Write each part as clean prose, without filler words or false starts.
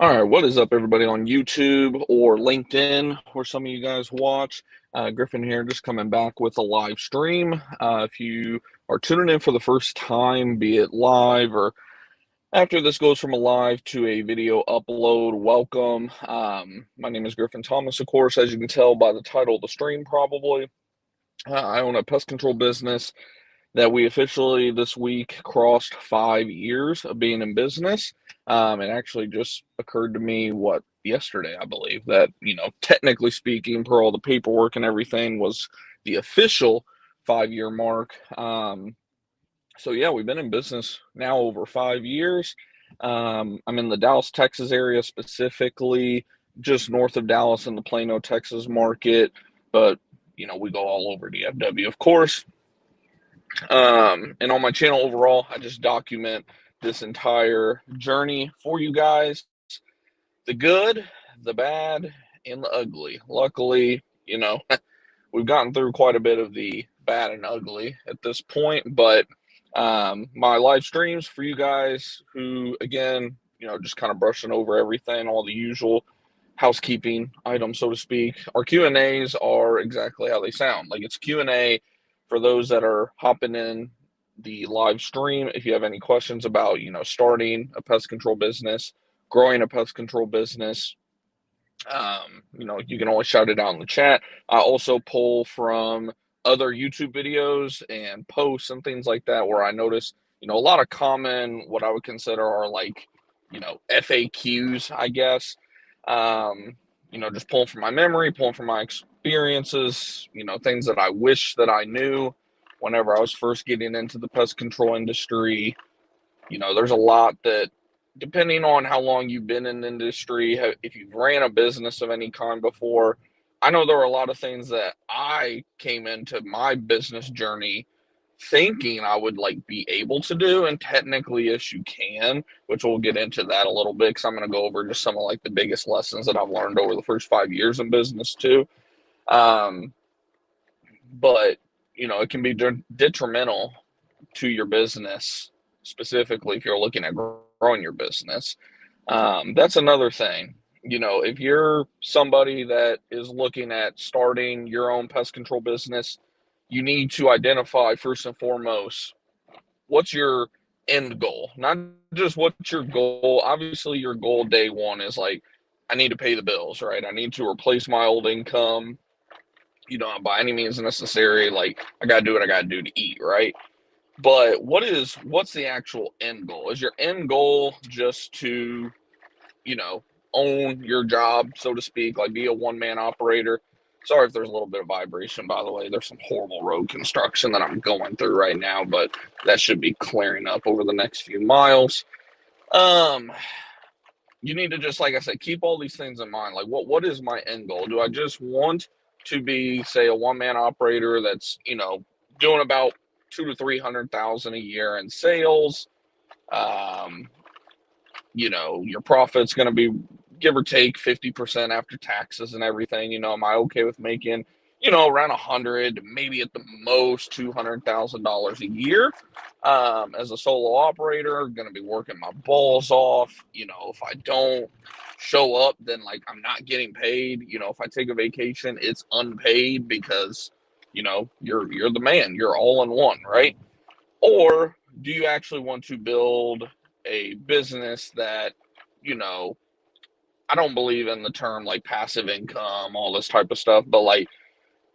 All right, what is up, everybody on YouTube or LinkedIn, where some of you guys watch? Griffin here, just coming back with a live stream. If you are tuning in for the first time, be it live or after this goes from a live to a video upload, welcome. My name is Griffin Thomas, of course, as you can tell by the title of the stream, probably. I own a pest control business that we officially this week crossed 5 years of being in business. It actually just occurred to me, yesterday, I believe, that, technically speaking, per all the paperwork and everything, was the official 5 year mark. So, yeah, we've been in business now over 5 years. I'm in the Dallas, Texas area specifically, just north of Dallas in the Plano, Texas market. But, we go all over DFW, of course. And on my channel overall, I just document this entire journey for you guys, the good, the bad, and the ugly. Luckily, we've gotten through quite a bit of the bad and ugly at this point, but my live streams for you guys who, again, just kind of brushing over everything, all the usual housekeeping items, so to speak. Our Q&As are exactly how they sound. Like, it's Q&A for those that are hopping in the live stream. If you have any questions about, starting a pest control business, growing a pest control business, you can always shout it out in the chat. I also pull from other YouTube videos and posts and things like that where I notice, a lot of common, what I would consider are like, FAQs, I guess. Just pulling from my memory, pulling from my experiences, things that I wish that I knew whenever I was first getting into the pest control industry. There's a lot that, depending on how long you've been in the industry, if you've ran a business of any kind before, I know there are a lot of things that I came into my business journey thinking I would like be able to do, and technically, yes, you can, which we'll get into that a little bit because I'm going to go over just some of like the biggest lessons that I've learned over the first 5 years in business too. Um, but it can be detrimental to your business, specifically if you're looking at growing your business. That's another thing. If you're somebody that is looking at starting your own pest control business, you need to identify first and foremost what's your end goal, not just what's your goal. Obviously, your goal day one is like, I need to pay the bills, right? I need to replace my old income, by any means necessary. Like, I got to do what I got to do to eat, right? But what's the actual end goal? Is your end goal just to, you know, own your job, so to speak, like be a one-man operator? Sorry if there's a little bit of vibration, by the way. There's some horrible road construction that I'm going through right now, but that should be clearing up over the next few miles. Um, you need to just, like I said, keep all these things in mind. Like, what is my end goal? Do I just want to be, say, a one-man operator that's, doing about 200,000 to 300,000 a year in sales? Um, your profit's going to be give or take 50% after taxes and everything. Am I okay with making, around 100, maybe at the most $200,000 a year? As a solo operator, going to be working my balls off. If I don't show up, then like I'm not getting paid. If I take a vacation, it's unpaid because, you're the man. You're all in one, right? Or do you actually want to build a business that, you know, I don't believe in the term like passive income, all this type of stuff, but like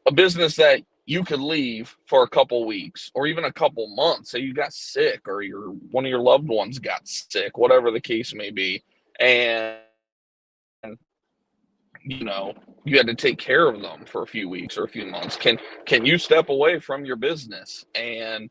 a business that you could leave for a couple weeks or even a couple months. Say you got sick or one of your loved ones got sick, whatever the case may be, and you know you had to take care of them for a few weeks or a few months. Can you step away from your business and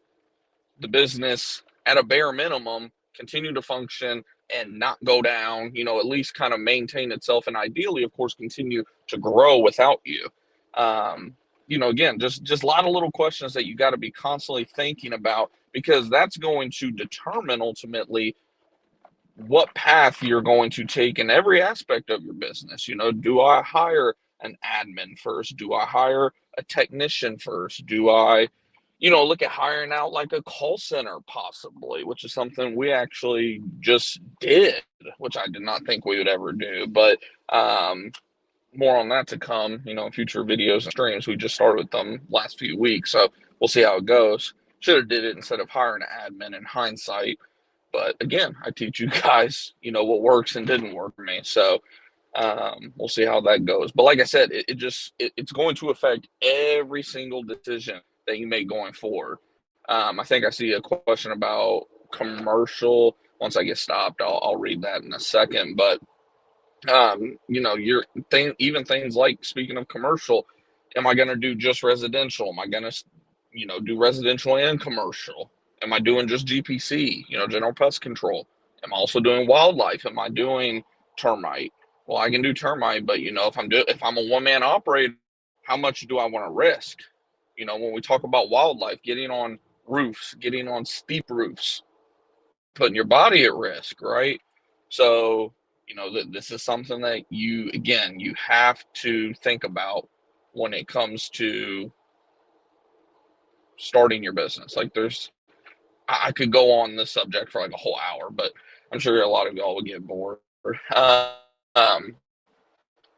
the business at a bare minimum continue to function and not go down, at least kind of maintain itself, and ideally, of course, continue to grow without you? Again, just a lot of little questions that you got to be constantly thinking about, because that's going to determine ultimately what path you're going to take in every aspect of your business. Do I hire an admin first? Do I hire a technician first? Do I look at hiring out like a call center possibly, which is something we actually just did. which I did not think we would ever do. But more on that to come, in future videos and streams. We just started with them last few weeks, so we'll see how it goes. Should have did it instead of hiring an admin in hindsight. But again, I teach you guys, what works and didn't work for me. So we'll see how that goes. But like I said, it's going to affect every single decision that you make going forward. I think I see a question about commercial. Once I get stopped, I'll read that in a second. But even things like, speaking of commercial, am I going to do just residential? Am I going to, do residential and commercial? Am I doing just GPC, general pest control? Am I also doing wildlife? Am I doing termite? Well, I can do termite, but if I'm a one-man operator, how much do I want to risk? When we talk about wildlife, getting on roofs, getting on steep roofs, putting your body at risk, right? So, this is something that you have to think about when it comes to starting your business. Like, I could go on this subject for like a whole hour, but I'm sure a lot of y'all would get bored. Um,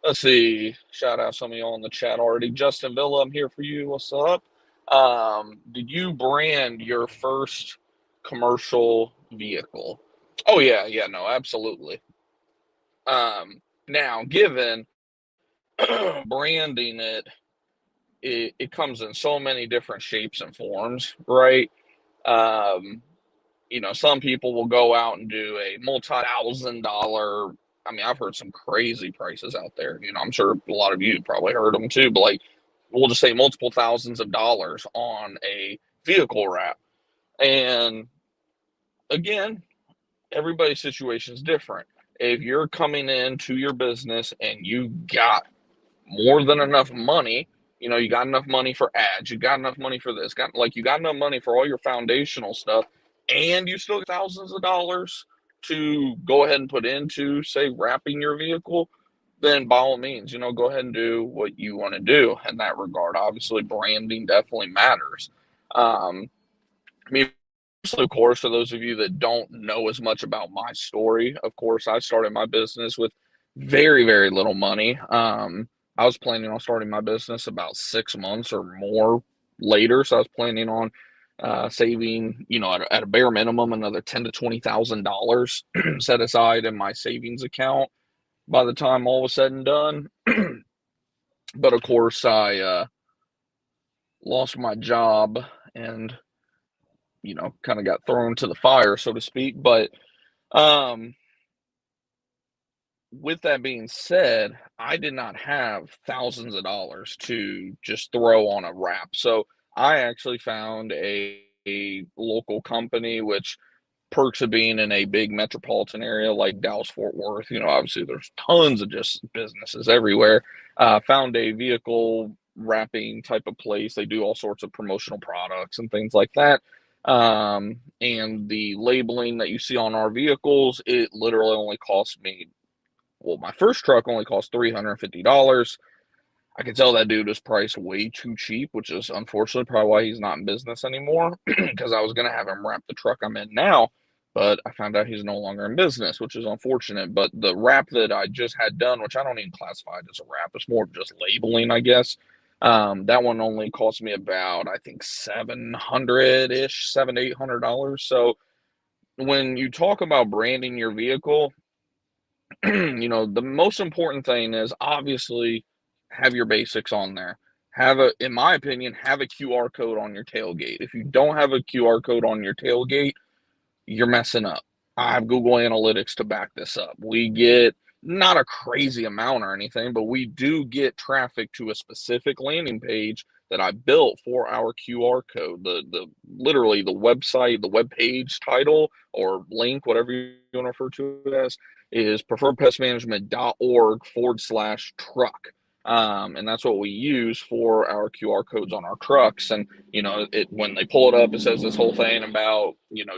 let's see. Shout out some of y'all in the chat already. Justin Villa, I'm here for you. What's up? Did you brand your first commercial vehicle? Oh yeah, no, absolutely. Now, given branding it comes in so many different shapes and forms, right? Um, some people will go out and do a multi-$1,000. I mean, I've heard some crazy prices out there. I'm sure a lot of you probably heard them too, but like, we'll just say multiple thousands of dollars on a vehicle wrap. And again, everybody's situation is different. If you're coming into your business and you got more than enough money, you got enough money for ads, you got enough money for this, you got enough money for all your foundational stuff, and you still got thousands of dollars to go ahead and put into, say, wrapping your vehicle, then by all means, go ahead and do what you want to do in that regard. Obviously, branding definitely matters. I mean, of course, for those of you that don't know as much about my story, of course, I started my business with very, very little money. I was planning on starting my business about 6 months or more later. So I was planning on saving, at a bare minimum, another $10,000 to $20,000 set aside in my savings account by the time all was said and done. But of course, I lost my job and kind of got thrown to the fire, so to speak. But um, with that being said, I did not have thousands of dollars to just throw on a wrap. So I actually found a local company, which perks of being in a big metropolitan area like Dallas Fort Worth, obviously there's tons of just businesses everywhere. Found a vehicle wrapping type of place. They do all sorts of promotional products and things like that. And the labeling that you see on our vehicles, it literally only cost me, well, my first truck only cost $350. I could tell that dude was priced way too cheap, which is unfortunately probably why he's not in business anymore, because I was going to have him wrap the truck I'm in now, but I found out he's no longer in business, which is unfortunate. But the wrap that I just had done, which I don't even classify it as a wrap, it's more of just labeling, I guess. That one only cost me about, I think, 700-ish, $700-800. So when you talk about branding your vehicle, the most important thing is obviously have your basics on there. In my opinion, have a QR code on your tailgate. If you don't have a QR code on your tailgate, you're messing up. I have Google Analytics to back this up. We get not a crazy amount or anything, but we do get traffic to a specific landing page that I built for our QR code. The literally the website, the web page title or link, whatever you want to refer to it as, is preferredpestmanagement.org/truck. And that's what we use for our QR codes on our trucks. And, when they pull it up, it says this whole thing about,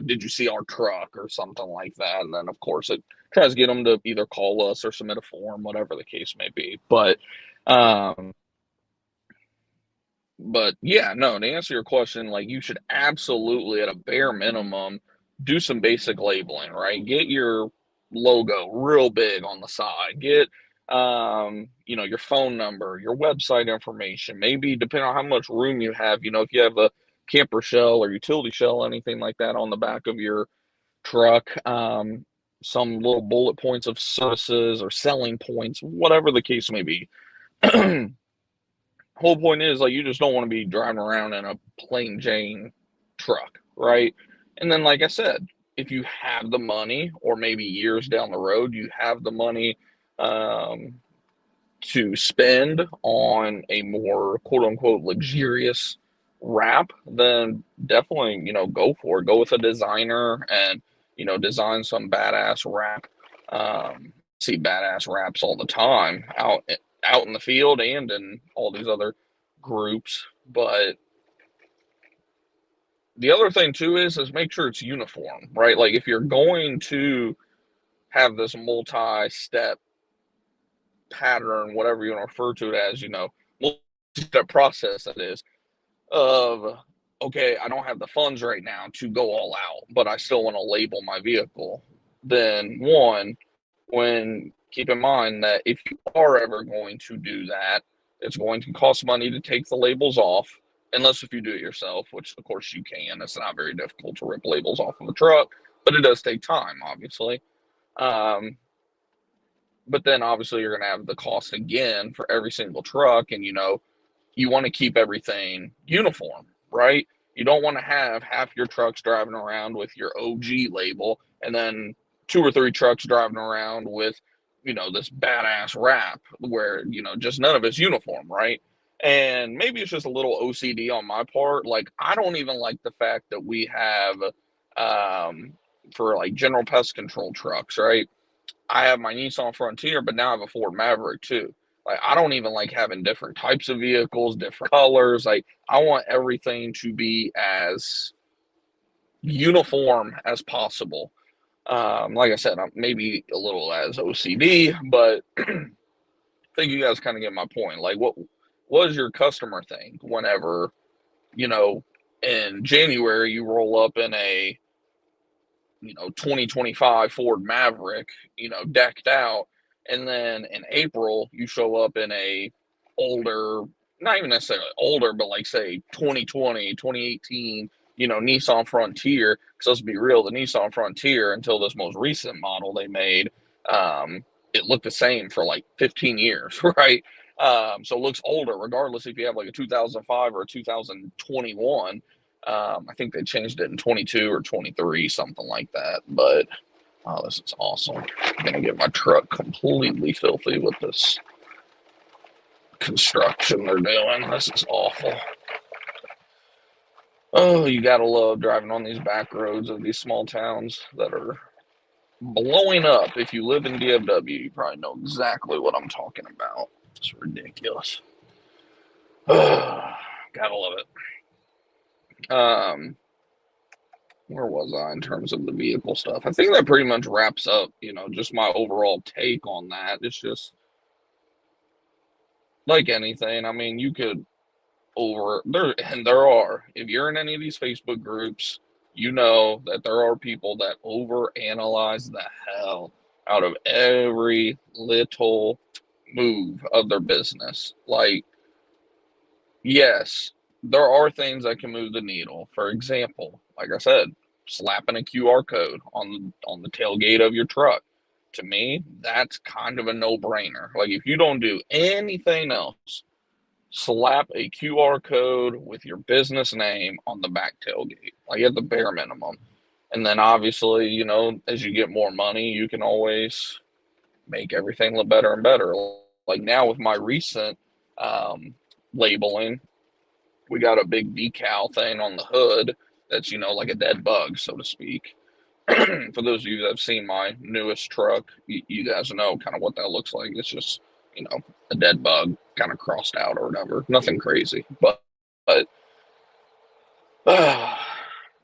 did you see our truck or something like that? And then, of course, it tries to get them to either call us or submit a form, whatever the case may be. But yeah, no, to answer your question, like, you should absolutely, at a bare minimum, do some basic labeling, right? Get your logo real big on the side. Get your phone number, your website information, maybe depending on how much room you have, if you have a camper shell or utility shell, anything like that on the back of your truck, some little bullet points of services or selling points, whatever the case may be. Whole point is, like, you just don't want to be driving around in a plain Jane truck, right? And then, like I said, if you have the money, or maybe years down the road, you have the money um, to spend on a more quote unquote luxurious wrap, then definitely, go for it. Go with a designer and, design some badass wrap. See badass wraps all the time out in the field and in all these other groups. But the other thing too is make sure it's uniform, right? Like if you're going to have this multi-step pattern, whatever you want to refer to it as, multi-step process that is, of okay, I don't have the funds right now to go all out, but I still want to label my vehicle. Then when keep in mind that if you are ever going to do that, it's going to cost money to take the labels off, unless if you do it yourself, which of course you can. It's not very difficult to rip labels off of a truck, but it does take time, obviously. Um, but then obviously you're going to have the cost again for every single truck, and you want to keep everything uniform, right? You don't want to have half your trucks driving around with your OG label and then two or three trucks driving around with, this badass wrap where, just none of it's uniform, right? And maybe it's just a little OCD on my part. Like, I don't even like the fact that we have, for like general pest control trucks, right? I have my Nissan Frontier, but now I have a Ford Maverick too. Like, I don't even like having different types of vehicles, different colors. Like, I want everything to be as uniform as possible. Like I said, I'm maybe a little as OCD, but I think you guys kind of get my point. Like, what does your customer think whenever, in January you roll up in a 2025 Ford Maverick, decked out, and then in April you show up in a older, not even necessarily older, but like say 2020, 2018, Nissan Frontier. Because let's be real, the Nissan Frontier until this most recent model they made, it looked the same for like 15 years, right? So it looks older, regardless if you have like a 2005 or a 2021. I think they changed it in 22 or 23, something like that. But oh, this is awesome. I'm gonna get my truck completely filthy with this construction they're doing. This is awful. Oh, you gotta love driving on these back roads of these small towns that are blowing up. If you live in DFW, you probably know exactly what I'm talking about. It's ridiculous. Gotta love it. Where was I in terms of the vehicle stuff? I think that pretty much wraps up, just my overall take on that. It's just like anything. I mean, you could there are, if you're in any of these Facebook groups, you know that there are people that over analyze the hell out of every little move of their business. Like, yes, there are things that can move the needle. For example, like I said, slapping a QR code on the tailgate of your truck. To me, that's kind of a no-brainer. Like, if you don't do anything else, slap a QR code with your business name on the back tailgate, like at the bare minimum. And then obviously, as you get more money, you can always make everything look better and better. Like now with my recent labeling, we got a big decal thing on the hood that's, like a dead bug, so to speak. For those of you that have seen my newest truck, you guys know kind of what that looks like. It's just, a dead bug kind of crossed out or whatever. Nothing crazy, but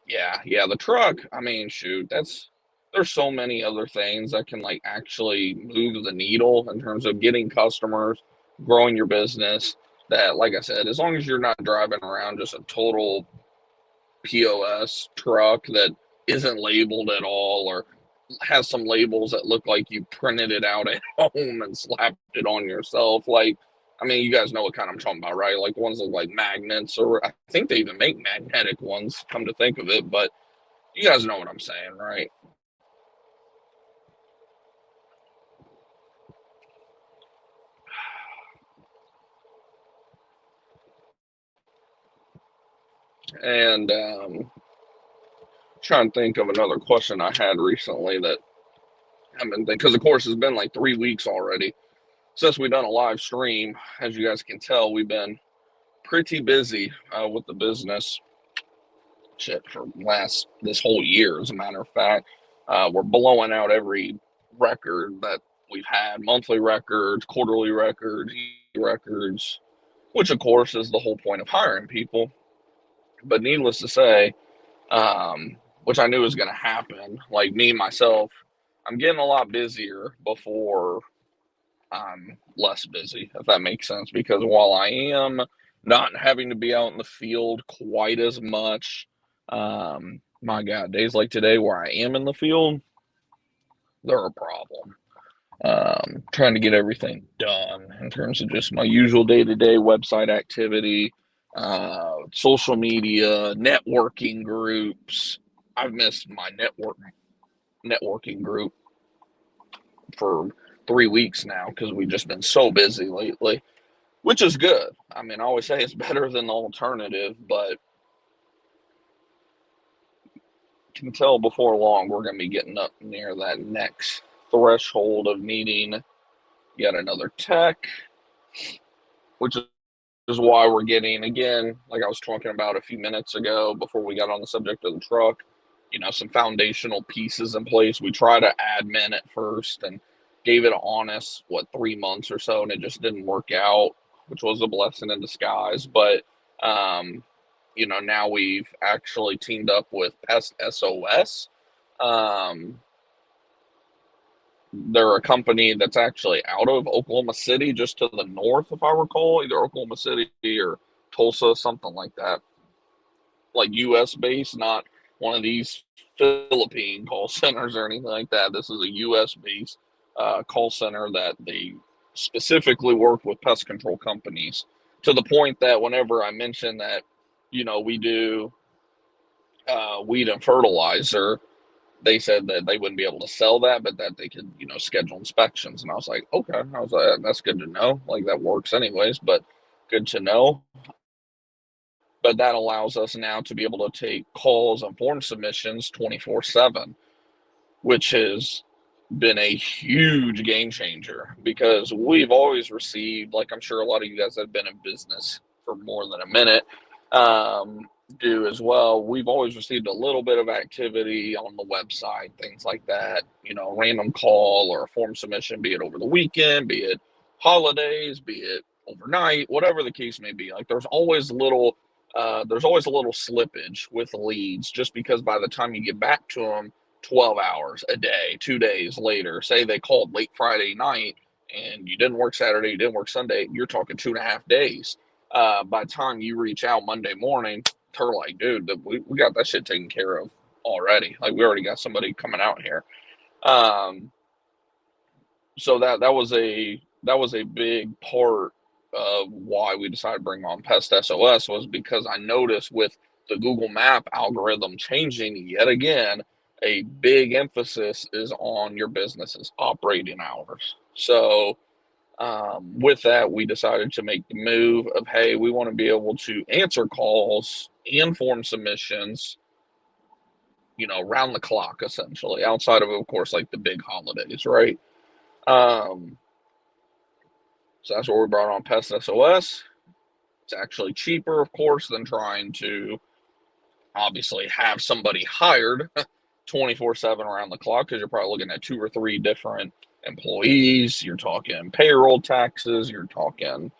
yeah, the truck. I mean, shoot, there's so many other things that can like actually move the needle in terms of getting customers, growing your business. That, like I said, as long as you're not driving around just a total POS truck that isn't labeled at all, or has some labels that look like you printed it out at home and slapped it on yourself. Like, I mean, you guys know what kind I'm talking about, right? Like ones look like magnets, or I think they even make magnetic ones, come to think of it, but you guys know what I'm saying, right? And trying to think of another question I had recently that I've been thinking, because of course it's been like 3 weeks already since we've done a live stream. As you guys can tell, we've been pretty busy with the business shit for this whole year. As a matter of fact, we're blowing out every record that we've had: monthly records, quarterly records, records, which of course is the whole point of hiring people. But needless to say, which I knew was going to happen, like me myself, I'm getting a lot busier before I'm less busy, if that makes sense. Because while I am not having to be out in the field quite as much, my God, days like today where I am in the field, they're a problem. Trying to get everything done in terms of just my usual day to day website activity, social media, networking groups. I've missed my networking group for 3 weeks now because we've just been so busy lately, which is good. I mean, I always say it's better than the alternative, but can tell before long we're going to be getting up near that next threshold of needing yet another tech, which is why we're getting, again, like I was talking about a few minutes ago before we got on the subject of the truck, some foundational pieces in place. We try to admin at first and gave it an honest, 3 months or so, and it just didn't work out, which was a blessing in disguise. But, now we've actually teamed up with Pest SOS. They're a company that's actually out of Oklahoma City, just to the north, if I recall, either Oklahoma City or Tulsa, something like that. Like U.S. based, not one of these Philippine call centers or anything like that. This is a U.S. based call center that they specifically work with pest control companies, to the point that whenever I mention that, we do weed and fertilizer, they said that they wouldn't be able to sell that, but that they could, schedule inspections. And I was like, okay. I was like, that's good to know. Like, that works anyways, but good to know. But that allows us now to be able to take calls and form submissions 24/7, which has been a huge game changer, because we've always received, like I'm sure a lot of you guys that have been in business for more than a minute do as well. We've always received a little bit of activity on the website, things like that, a random call or a form submission, be it over the weekend, be it holidays, be it overnight, whatever the case may be. Like there's always a little slippage with leads, just because by the time you get back to them 12 hours a day, 2 days later, say they called late Friday night and you didn't work Saturday, you didn't work Sunday, you're talking 2.5 days. By the time you reach out Monday morning, they're like, dude, we got that shit taken care of already. Like, we already got somebody coming out here. Um, so that was a big part of why we decided to bring on Pest SOS, was because I noticed with the Google Map algorithm changing yet again, a big emphasis is on your business's operating hours. So with that, we decided to make the move of, hey, we want to be able to answer calls and form submissions, round the clock, essentially, outside of course, like the big holidays, right? Um, so that's where we brought on Pest SOS. It's actually cheaper, of course, than trying to obviously have somebody hired 24/7 around the clock, because you're probably looking at 2 or 3 different employees. You're talking payroll taxes, you're talking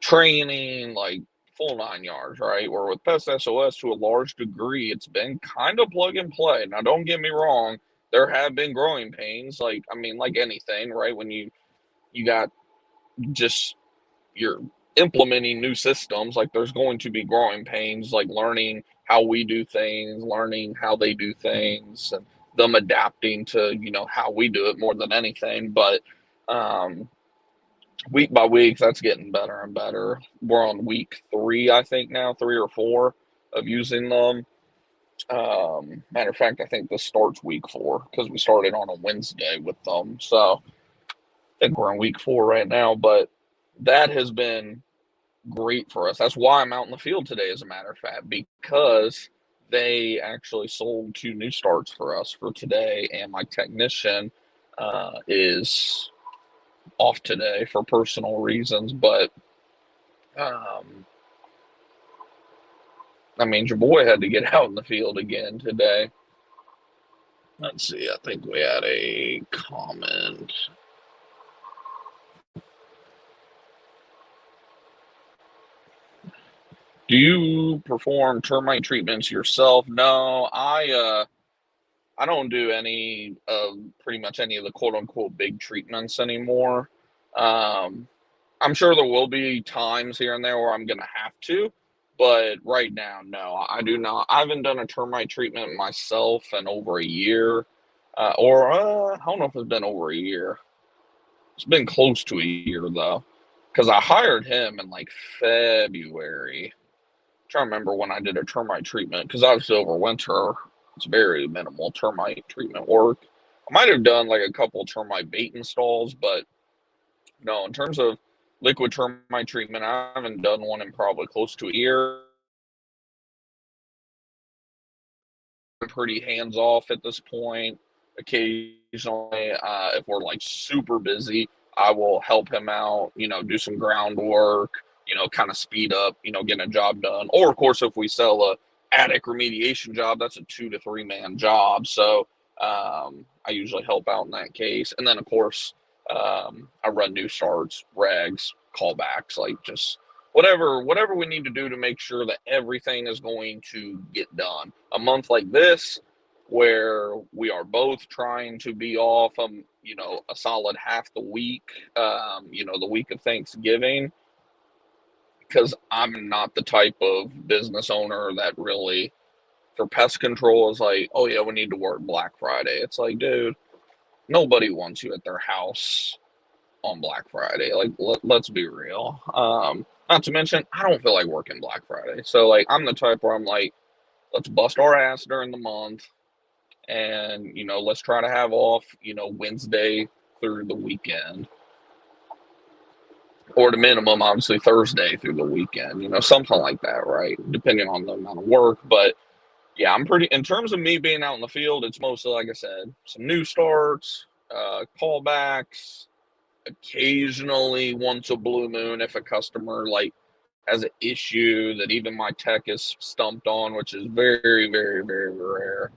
training, like full 9 yards, right? Where with Pest SOS, to a large degree, it's been kind of plug and play. Now, don't get me wrong, there have been growing pains. Like, I mean, like anything, right? When you got just you're implementing new systems, like there's going to be growing pains, like learning how we do things, learning how they do things, and them adapting to, how we do it more than anything. But um, week by week, that's getting better and better. We're on week 3, I think now, 3 or 4 of using them. Matter of fact, I think this starts week 4 because we started on a Wednesday with them. So I think we're on week 4 right now. But that has been great for us. That's why I'm out in the field today, as a matter of fact, because they actually sold 2 new starts for us for today, and my technician is off today for personal reasons. But um, that means your boy had to get out in the field again today. Let's see, I think we had a comment. Do you perform termite treatments yourself? No, I don't do any of pretty much any of the quote unquote big treatments anymore. Um, I'm sure there will be times here and there where I'm gonna have to, but right now, no, I do not. I haven't done a termite treatment myself in over a year, or I don't know if it's been over a year. It's been close to a year though, because I hired him in like February. I'm trying to remember when I did a termite treatment, because obviously over winter it's very minimal termite treatment work. I might have done like a couple termite bait installs, but no, in terms of liquid termite treatment, I haven't done one in probably close to a year. I'm pretty hands off at this point. Occasionally, if we're like super busy, I will help him out, do some groundwork, kind of speed up, getting a job done. Or, of course, if we sell a attic remediation job, that's a 2 to 3 man job. So I usually help out in that case. And then, of course, I run new starts, regs, callbacks, like just whatever we need to do to make sure that everything is going to get done. A month like this, where we are both trying to be off, a solid half the week, the week of Thanksgiving, because I'm not the type of business owner that really, for pest control, is like, oh yeah, we need to work Black Friday. It's like, dude, nobody wants you at their house on Black Friday. Like, let's be real. Not to mention, I don't feel like working Black Friday. So, like, I'm the type where I'm like, let's bust our ass during the month, and let's try to have off, Wednesday through the weekend, or the minimum, obviously Thursday through the weekend. Something like that, right? Depending on the amount of work, but. Yeah, I'm pretty. In terms of me being out in the field, it's mostly, like I said, some new starts, callbacks, occasionally once a blue moon if a customer like has an issue that even my tech is stumped on, which is very, very, very rare.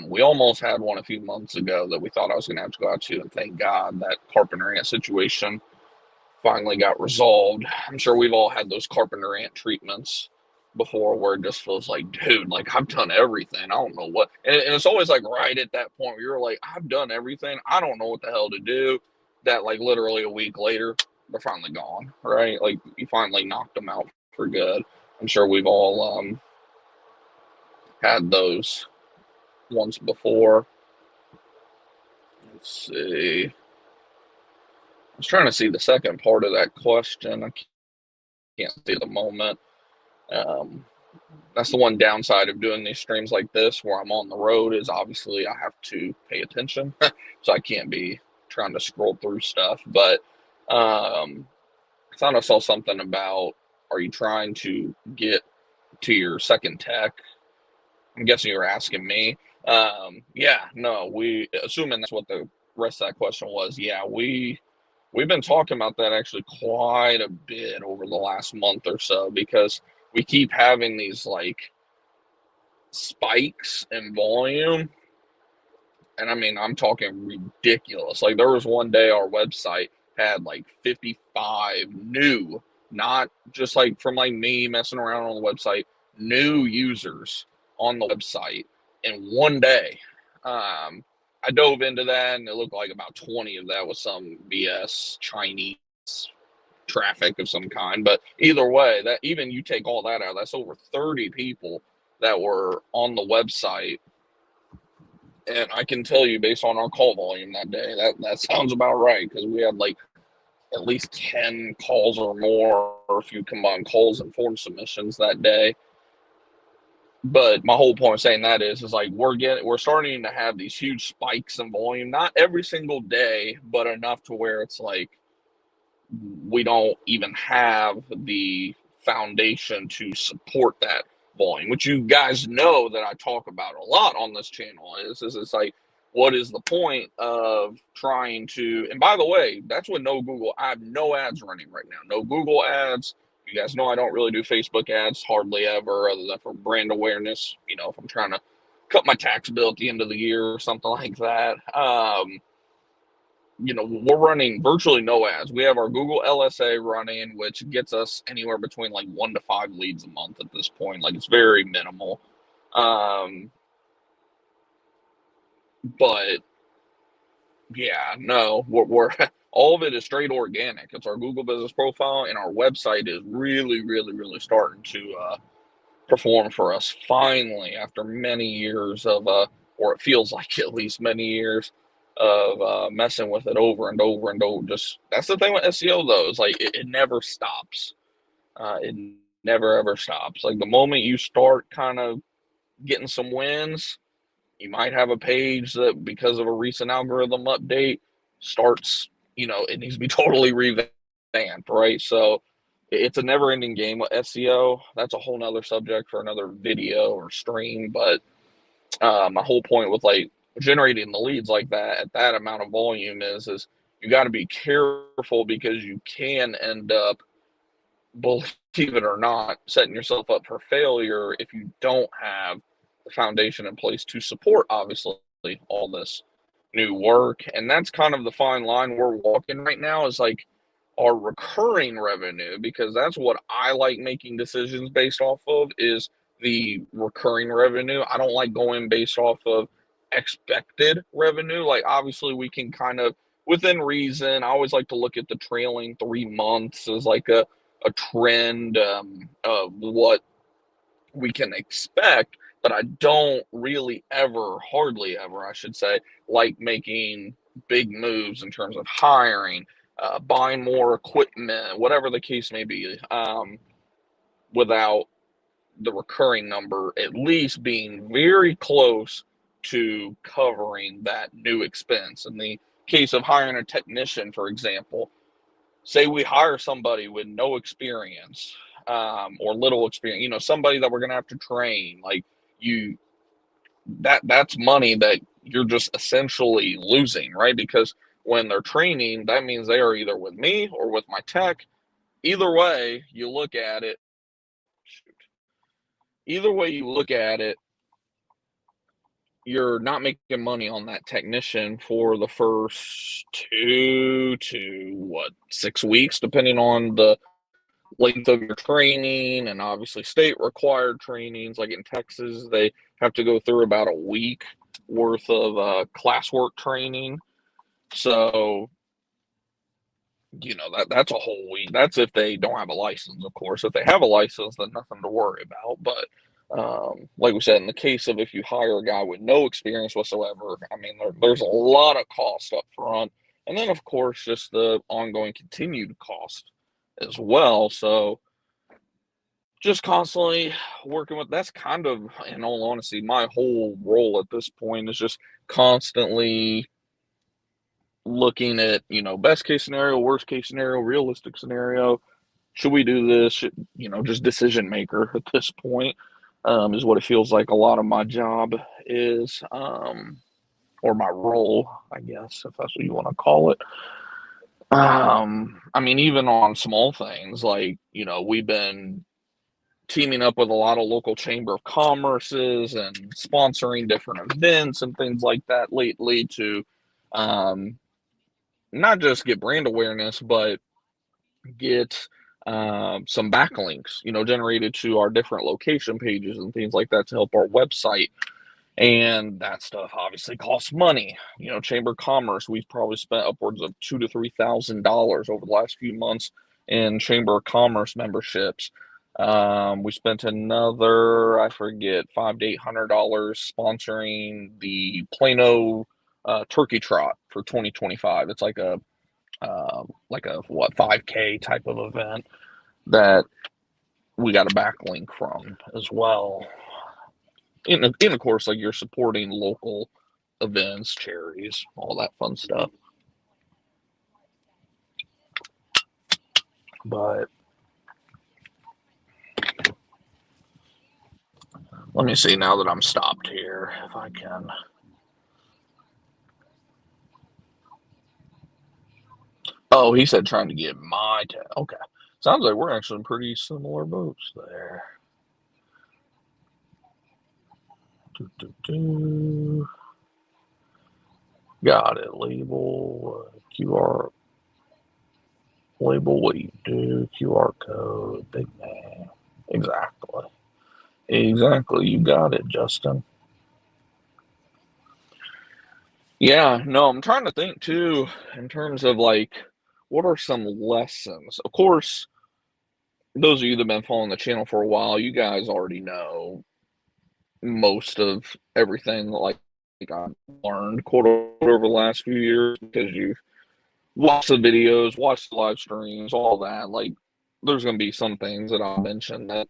We almost had one a few months ago that we thought I was going to have to go out to, and thank God that carpenter ant situation finally got resolved. I'm sure we've all had those carpenter ant treatments before where it just feels like, dude, like I've done everything. I don't know what. And it's always like right at that point where you're like, I've done everything. I don't know what the hell to do. That like literally a week later, they're finally gone, right? Like you finally knocked them out for good. I'm sure we've all had those once before. Let's see. I was trying to see the second part of that question. I can't see at the moment. Um, that's the one downside of doing these streams like this where I'm on the road, is obviously I have to pay attention. So I can't be trying to scroll through stuff. But I thought I saw something about, are you trying to get to your second tech? I'm guessing you're asking me. Yeah, no, assuming that's what the rest of that question was. Yeah, we've been talking about that actually quite a bit over the last month or so, because we keep having these like spikes in volume. And I mean, I'm talking ridiculous. Like there was one day our website had like 55 new, not just like from like me messing around on the website, new users on the website in one day. I dove into that, and it looked like about 20 of that was some BS Chinese traffic of some kind. But either way, that even you take all that out, that's over 30 people that were on the website And I can tell you, based on our call volume that day, that sounds about right, because we had like at least 10 calls or more, if you combine calls and form submissions that day. But my whole point of saying that is like we're starting to have these huge spikes in volume, not every single day, but enough to where it's like we don't even have the foundation to support that volume, which you guys know that I talk about a lot on this channel. Is it's like, what is the point of trying to, and by the way, that's with no Google, I have no ads running right now, no Google ads. You guys know I don't really do Facebook ads hardly ever, other than for brand awareness, you know, if I'm trying to cut my tax bill at the end of the year or something like that. You know, we're running virtually no ads. We have our Google LSA running, which gets us anywhere between like 1 to 5 leads a month at this point. Like, it's very minimal. But yeah, no, we're all of it is straight organic. It's our Google business profile, and our website is really, really, really starting to perform for us finally, after many years of or it feels like at least many years of messing with it over and over and over. Just, that's the thing with SEO though, is like it never stops. It never ever stops. Like, the moment you start kind of getting some wins, you might have a page that, because of a recent algorithm update, starts, you know, it needs to be totally revamped, right? So it's a never ending game with SEO. That's a whole nother subject for another video or stream. But my whole point with like generating the leads like that at that amount of volume is you got to be careful, because you can end up, believe it or not, setting yourself up for failure if you don't have the foundation in place to support, obviously, all this new work. And that's kind of the fine line we're walking right now, is like our recurring revenue, because that's what I like making decisions based off of, is the recurring revenue. I don't like going based off of expected revenue. Like, obviously we can kind of, within reason, I always like to look at the trailing 3 months as like a trend of what we can expect. But I don't really ever, hardly ever, I should say, like making big moves in terms of hiring, buying more equipment, whatever the case may be, without the recurring number at least being very close to covering that new expense. In the case of hiring a technician, for example, say we hire somebody with no experience, or little experience, you know, somebody that we're going to have to train, like, you, that's money that you're just essentially losing, right? Because when they're training, that means they are either with me or with my tech. Either way you look at it, either way you look at it, you're not making money on that technician for the first 2 to 6 weeks, depending on the length of your training, and obviously state required trainings. Like in Texas, they have to go through about a week worth of classwork training. So, you know, that's a whole week. That's if they don't have a license, of course. If they have a license, then nothing to worry about. But like we said, in the case of if you hire a guy with no experience whatsoever, I mean, there's a lot of cost up front. And then, of course, just the ongoing continued cost as well. So just constantly working with, that's kind of, in all honesty, my whole role at this point, is just constantly looking at, you know, best case scenario, worst case scenario, realistic scenario. Should we do this? You know, just decision maker at this point, is what it feels like a lot of my job is, or my role, I guess, if that's what you want to call it. I mean, even on small things, like, you know, we've been teaming up with a lot of local chamber of commerces and sponsoring different events and things like that lately to, um, not just get brand awareness, but get some backlinks, you know, generated to our different location pages and things like that to help our website. And that stuff obviously costs money. You know, Chamber of Commerce, we've probably spent upwards of $2,000 to $3,000 over the last few months in Chamber of Commerce memberships. We spent another, I forget, $500 to $800 sponsoring the Plano Turkey Trot for 2025. It's like a what 5K type of event that we got a backlink from as well. And of course, like you're supporting local events, charities, all that fun stuff. But let me see now that I'm stopped here if I can. Oh, he said trying to get my okay. Sounds like we're actually in pretty similar boats there. Do, do, do. Got it. Label QR. Label what you do. QR code. Big name. Exactly. Exactly. You got it, Justin. Yeah, no, I'm trying to think too in terms of like what are some lessons? Of course, those of you that have been following the channel for a while, you guys already know most of everything like I've learned quote unquote over the last few years because you've watched the videos, watched the live streams, all that. Like there's gonna be some things that I'll mention that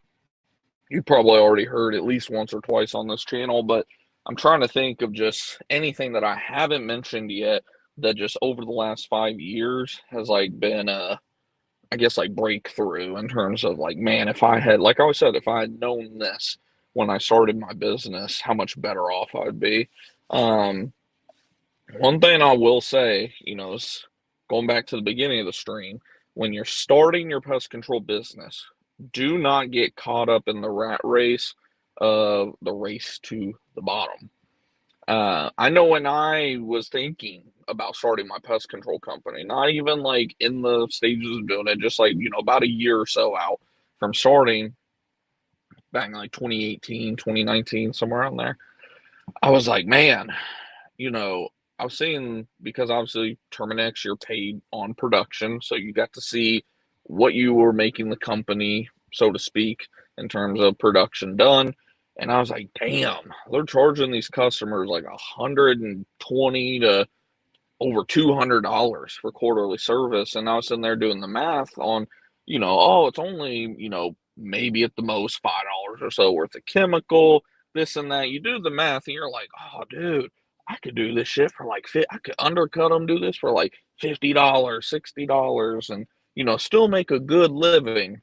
you probably already heard at least once or twice on this channel, but I'm trying to think of just anything that I haven't mentioned yet that just over the last 5 years has like been I guess like breakthrough in terms of like, man, if I had, like I always said, if I had known this when I started my business, how much better off I would be. Um, One thing I will say, is going back to the beginning of the stream, when you're starting your pest control business, do not get caught up in the rat race of the race to the bottom. I know when I was thinking about starting my pest control company, not even like in the stages of doing it, just like, about a year or so out from starting back in like 2018, 2019, somewhere around there. I was like, man, you know, I was seeing because obviously Terminex, you're paid on production, so you got to see what you were making the company, so to speak, in terms of production done. And I was like, damn, they're charging these customers like 120 to over $200 for quarterly service. And I was sitting there doing the math on, oh, it's only, maybe at the most $5 or so worth of chemical, this and that. You do the math and you're like, oh, dude, I could do this shit for like, I could undercut them, do this for like $50, $60, and, still make a good living.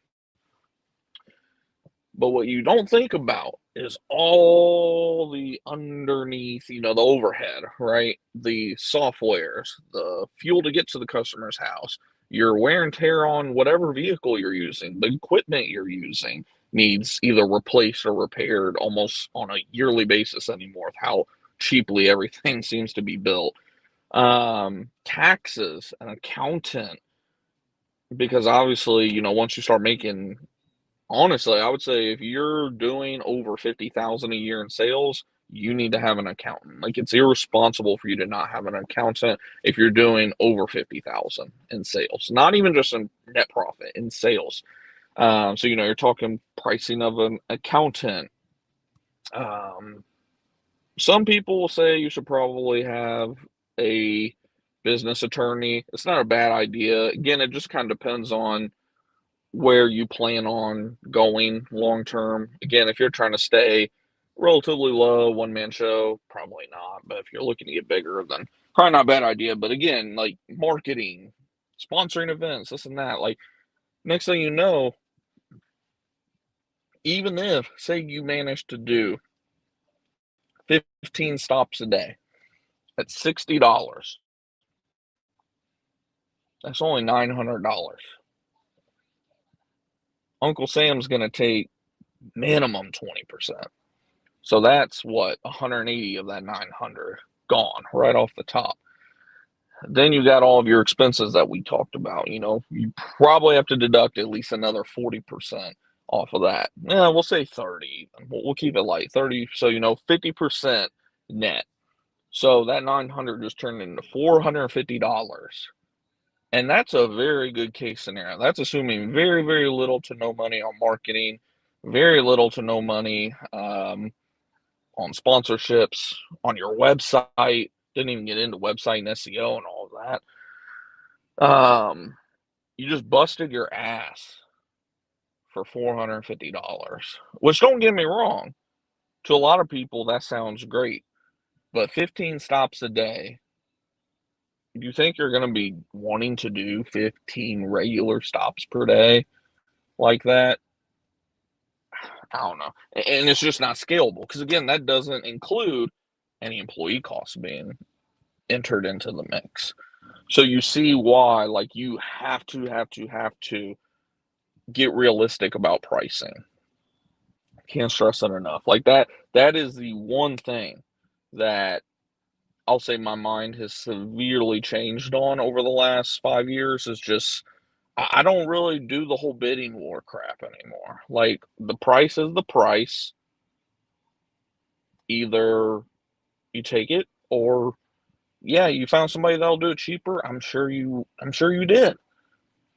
But what you don't think about is all the underneath, the overhead, right? The softwares, the fuel to get to the customer's house, your wear and tear on whatever vehicle you're using, the equipment you're using needs either replaced or repaired almost on a yearly basis anymore with how cheaply everything seems to be built. Taxes, an accountant, because obviously, once you start making honestly, I would say if you're doing over 50,000 a year in sales, you need to have an accountant. Like it's irresponsible for you to not have an accountant if you're doing over 50,000 in sales. Not even just in net profit, in sales. So you're talking pricing of an accountant. Um, some people will say you should probably have a business attorney. It's not a bad idea. Again, it just kind of depends on where you plan on going long term. Again, if you're trying to stay relatively low, one man show, probably not. But if you're looking to get bigger, then probably not a bad idea. But again, like marketing, sponsoring events, this and that. Like next thing you know, even if say you manage to do 15 stops a day at $60, that's only $900. Uncle Sam's going to take minimum 20%. So that's what 180 of that 900 gone right off the top. Then you got all of your expenses that we talked about. You probably have to deduct at least another 40% off of that. Yeah, we'll say 30. We'll keep it light, 30. So 50% net. So that 900 just turned into $450 And that's a very good case scenario. That's assuming very, very little to no money on marketing, very little to no money on sponsorships, on your website. Didn't even get into website and SEO and all of that. You just busted your ass for $450, which, don't get me wrong, to a lot of people that sounds great, but 15 stops a day, you think you're going to be wanting to do 15 regular stops per day like that? I don't know. And it's just not scalable because, again, that doesn't include any employee costs being entered into the mix. So you see why, like, you have to get realistic about pricing. Can't stress it enough. Like that is the one thing that I'll say my mind has severely changed on over the last 5 years is just I don't really do the whole bidding war crap anymore. Like the price is the price. Either you take it or yeah, you found somebody that'll do it cheaper. I'm sure you did.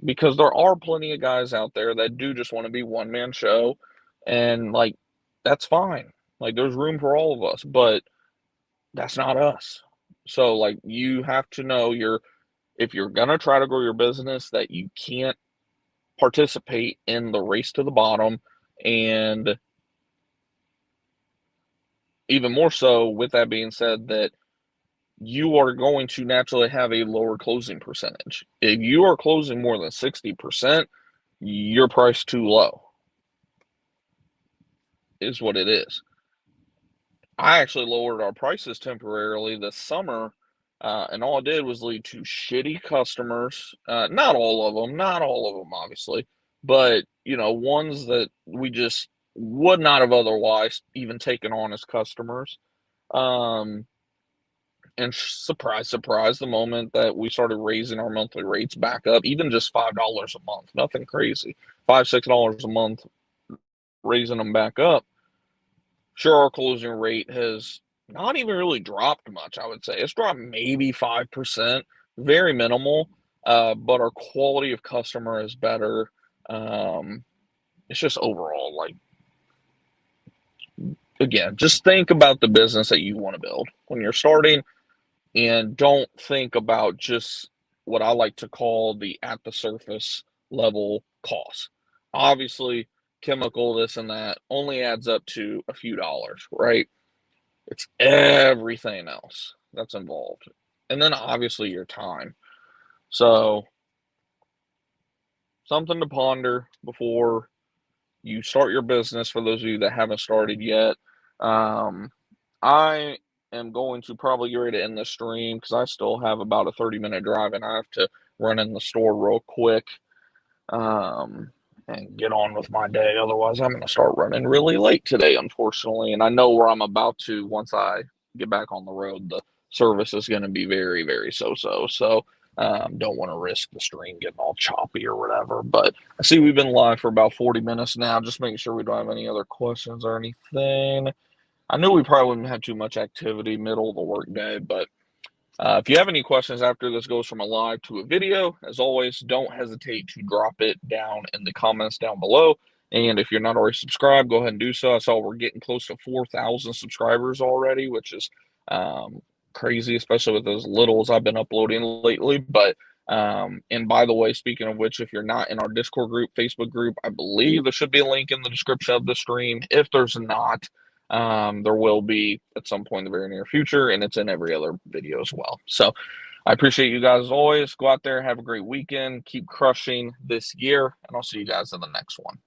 Because there are plenty of guys out there that do just want to be one man show and like that's fine. Like there's room for all of us, but that's not us. So like you have to know if you're going to try to grow your business that you can't participate in the race to the bottom, and even more so with that being said that you are going to naturally have a lower closing percentage. If you are closing more than 60%, you're priced too low, is what it is. I actually lowered our prices temporarily this summer, and all it did was lead to shitty customers. Not all of them, not all of them, obviously, but ones that we just would not have otherwise even taken on as customers. Um, and surprise, surprise, the moment that we started raising our monthly rates back up, even just $5 a month, nothing crazy, $5, $6 a month, raising them back up. Sure, our closing rate has not even really dropped much, I would say. It's dropped maybe 5%, very minimal, but our quality of customer is better. Um, it's just overall, like, again, just think about the business that you want to build when you're starting and don't think about just what I like to call the at the surface level costs. Obviously, chemical, this and that only adds up to a few dollars, right? It's everything else that's involved. And then obviously your time. So, something to ponder before you start your business for those of you that haven't started yet. Um, I am going to probably get ready to end the stream because I still have about a 30-minute drive and I have to run in the store real quick um, and get on with my day. Otherwise, I'm going to start running really late today, unfortunately. And I know where I'm about to once I get back on the road. The service is going to be very, very so-so. So, don't want to risk the stream getting all choppy or whatever. But I see we've been live for about 40 minutes now. Just making sure we don't have any other questions or anything. I knew we probably wouldn't have too much activity middle of the workday, but if you have any questions after this goes from a live to a video, as always, don't hesitate to drop it down in the comments down below. And if you're not already subscribed, go ahead and do so. I saw we're getting close to 4,000 subscribers already, which is crazy, especially with as little as I've been uploading lately. But and by the way, speaking of which, if you're not in our Discord group, Facebook group, I believe there should be a link in the description of the stream. If there's not, there will be at some point in the very near future, and it's in every other video as well. So I appreciate you guys as always. Go out there, have a great weekend, keep crushing this year, and I'll see you guys in the next one.